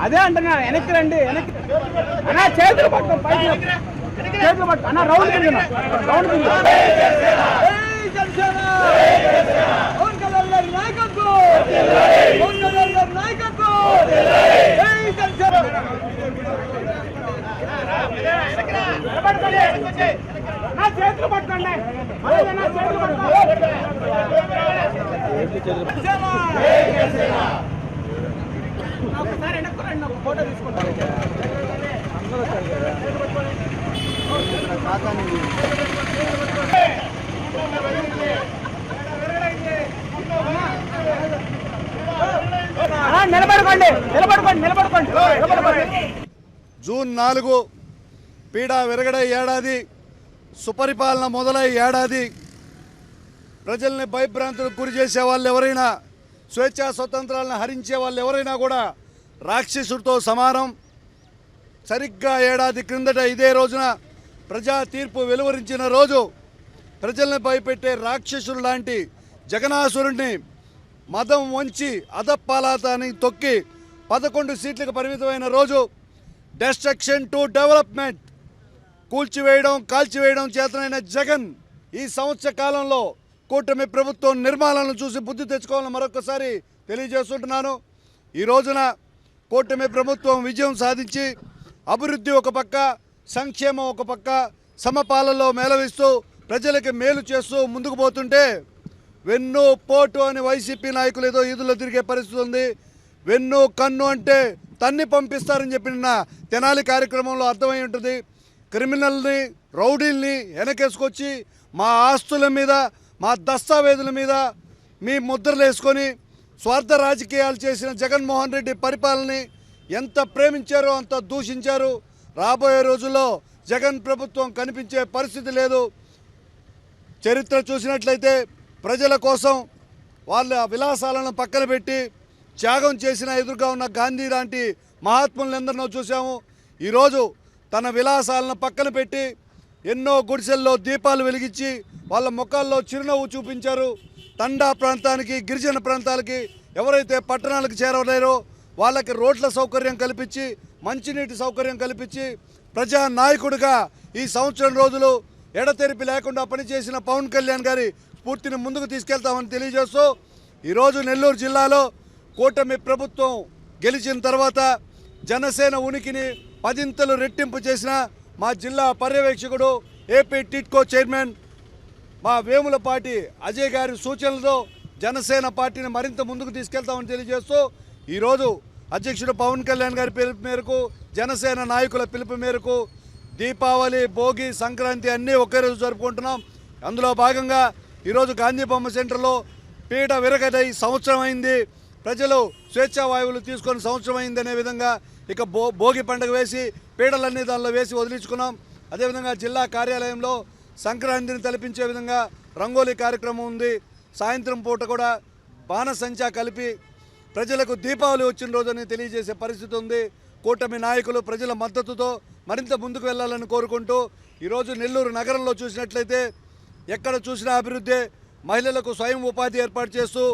అదే అంటున్నా వెనక్కి రండి వెనక్కి అన్నా చేతులు పట్టుకోండి పైకి చేతులు పట్టు అన్నా రౌండ్ రౌండ్ చేతులు పట్టుకోండి ఒకసారి వెనక్కు రండి ఒక ఫోటో తీసుకుంటాను నిలబడుకోండి నిలబడుకోండి నిలబడుకోండి నిలబడుకోండి. జూన్ 4 పీడ విరగడే ఏడాది, సుపరిపాలన మొదలై ఏడాది. ప్రజల్ని భయభ్రాంతులకు గురి చేసే వాళ్ళు ఎవరైనా, స్వేచ్ఛా స్వతంత్రాలను హరించే వాళ్ళు ఎవరైనా కూడా రాక్షసుడితో సమానం. సరిగ్గా ఏడాది క్రిందట ఇదే రోజున ప్రజా తీర్పు వెలువరించిన రోజు ప్రజల్ని భయపెట్టే రాక్షసుడు లాంటి జగనాసురుడిని మదం వంచి అధపాతాళాన్ని తొక్కి 11 సీట్లకు పరిమితమైన రోజు. డెస్ట్రక్షన్ టు డెవలప్మెంట్, కూల్చివేయడం కాల్చివేయడం చేతనైన జగన్ ఈ సంవత్సర కాలంలో కూటమి ప్రభుత్వం నిర్మాణాలను చూసి బుద్ధి తెచ్చుకోవాలని మరొకసారి తెలియజేస్తుంటున్నాను. ఈ రోజున కూటమి ప్రభుత్వం విజయం సాధించి అభివృద్ధి ఒక పక్క, సంక్షేమం ఒక పక్క, సమపాలనలో మేళవిస్తూ ప్రజలకు మేలు చేస్తూ ముందుకు పోతుంటే వెన్ను పోటు అని వైసీపీ నాయకులు ఏదో ఈదులో తిరిగే పరిస్థితి ఉంది. వెన్ను కన్ను అంటే తన్ని పంపిస్తారని చెప్పిన తెనాలి కార్యక్రమంలో అర్థమై ఉంటుంది. క్రిమినల్ని రౌడీల్ని వెనకేసుకొచ్చి మా ఆస్తుల మీద మా దస్తావేజుల మీద మీ ముద్రలు వేసుకొని స్వార్థ రాజకీయాలు చేసిన జగన్మోహన్ రెడ్డి పరిపాలనని ఎంత ప్రేమించారో అంత దూషించారు. రాబోయే రోజుల్లో జగన్ ప్రభుత్వం కనిపించే పరిస్థితి లేదు. చరిత్ర చూసినట్లయితే ప్రజల కోసం వాళ్ళ విలాసాలను పక్కన పెట్టి త్యాగం చేసిన ఎదురుగా ఉన్న గాంధీ లాంటి మహాత్ములందరినో చూసాము. ఈరోజు తన విలాసాలను పక్కన పెట్టి ఎన్నో గుడిసెల్లో దీపాలు వెలిగించి వాళ్ళ ముఖాల్లో చిరునవ్వు చూపించారు. తండా ప్రాంతానికి, గిరిజన ప్రాంతాలకి ఎవరైతే పట్టణాలకు చేరలేరో వాళ్ళకి రోడ్ల సౌకర్యం కల్పించి, మంచినీటి సౌకర్యం కల్పించి ప్రజా నాయకుడిగా ఈ సంవత్సరం రోజులు ఎడతెరిపి లేకుండా పనిచేసిన పవన్ కళ్యాణ్ గారి స్ఫూర్తిని ముందుకు తీసుకెళ్తామని తెలియజేస్తూ ఈరోజు నెల్లూరు జిల్లాలో కూటమి ప్రభుత్వం గెలిచిన తర్వాత జనసేన ఉనికిని 10 రెట్టింపు చేసిన మా జిల్లా పర్యవేక్షకుడు, ఏపీ టిట్కో చైర్మన్ మా వేములపాటి అజయ్ గారి సూచనలతో జనసేన పార్టీని మరింత ముందుకు తీసుకెళ్తామని తెలియజేస్తూ ఈరోజు అధ్యక్షుడు పవన్ కళ్యాణ్ గారి పిలుపు మేరకు, జనసేన నాయకుల పిలుపు మేరకు దీపావళి, భోగి, సంక్రాంతి అన్నీ ఒకే రోజు జరుపుకుంటున్నాం. అందులో భాగంగా ఈరోజు గాంధీ బొమ్మ సెంటర్లో పీడ విరగదై సంవత్సరం అయింది, ప్రజలు స్వేచ్ఛా వాయువులు తీసుకొని సంవత్సరం అయింది అనే విధంగా ఇక భోగి పండుగ వేసి పీడలన్నీ దానిలో వేసి వదిలించుకున్నాం. అదేవిధంగా జిల్లా కార్యాలయంలో సంక్రాంతిని తలపించే విధంగా రంగోలీ కార్యక్రమం ఉంది. సాయంత్రం పూట కూడా బాణసంచా కలిపి ప్రజలకు దీపావళి వచ్చిన రోజుని తెలియజేసే పరిస్థితి ఉంది. కూటమి నాయకులు ప్రజల మద్దతుతో మరింత ముందుకు వెళ్ళాలని కోరుకుంటూ ఈరోజు నెల్లూరు నగరంలో చూసినట్లయితే ఎక్కడ చూసినా అభివృద్ధి, మహిళలకు స్వయం ఉపాధి ఏర్పాటు చేస్తూ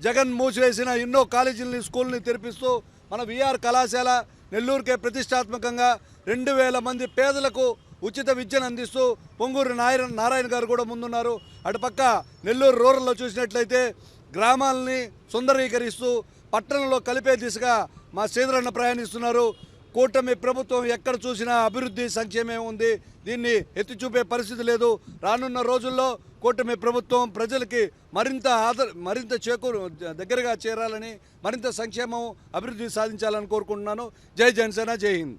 జగన్ మూసివేసిన ఎన్నో కాలేజీలని, స్కూల్ని తెరిపిస్తూ మన విఆర్ కళాశాల నెల్లూరుకే ప్రతిష్టాత్మకంగా 2000 మంది పేదలకు ఉచిత విద్యను అందిస్తూ పొంగూరు నారాయణ గారు కూడా ముందున్నారు. అటుపక్క నెల్లూరు రూరల్లో చూసినట్లయితే గ్రామాలని సుందరీకరిస్తూ పట్టణంలో కలిపే దిశగా మా శ్రీధరన్న ప్రయాణిస్తున్నారు. కూటమి ప్రభుత్వం ఎక్కడ చూసినా అభివృద్ధి సంక్షేమం ఉంది, దీన్ని ఎత్తి చూపే పరిస్థితి లేదు. రానున్న రోజుల్లో కూటమి ప్రభుత్వం ప్రజలకి మరింత చేకూరు దగ్గరగా చేరాలని, మరింత సంక్షేమం అభివృద్ధి సాధించాలని కోరుకుంటున్నాను. జై జనసేన, జై హింద్.